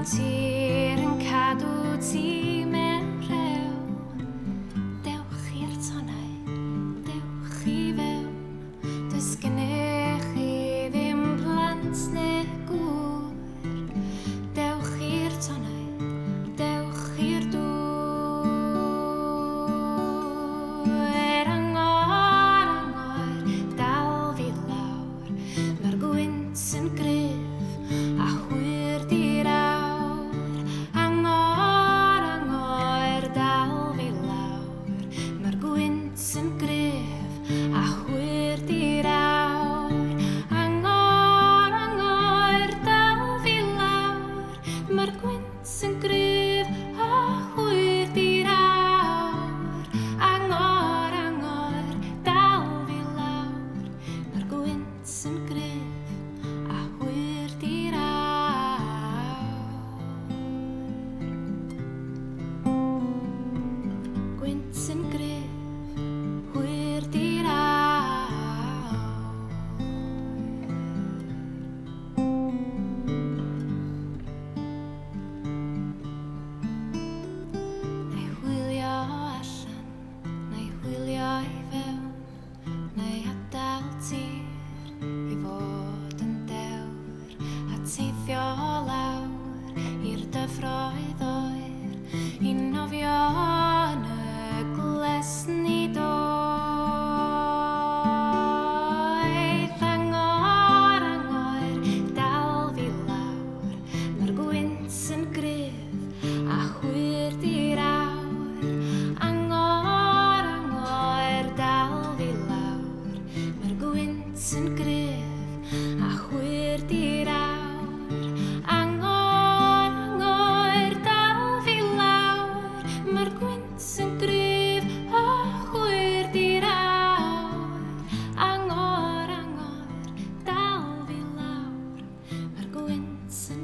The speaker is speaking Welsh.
tir yn cadw ti mewn rhew. Dewch i'r tonnau, dewch i fewn. Does gennych chi ddim plant neu gŵr. Dewch i'r tonnau, dewch i'r dŵr. Angor, dal fi lawr. Mae'r gwynt yn gryf a hwyr di'r awr. Angor, dal fi lawr. Mae'r gwynt yn gryf a hwyr di'r awr. Angor, dal fi lawr. Mae'r gwynt yn gryf a hwyr di'r awr. Angor, dal fi lawr. Mae'r gwynt yn gryf a hwyr di'r awr. Gwynt yn gryf, hwyr di'r awr. Neu hwylio allan, neu hwylio i fewn, neu adael tir i fod yn dewr, a teithio lawr i'r dyfroedd oer, i nofio yn y glesni doedd. Angor, dal fi lawr. Mae'r gwynt yn gryf a hwyr di'r awr. Angor, dal fi lawr. Mae'r gwynt yn gryf a hwyr di'r awr. Angor, dal fi lawr. Mae'r gwynt yn gryf a hwyr di'r awr. Angor, dal fi lawr. Mae'r gwynt yn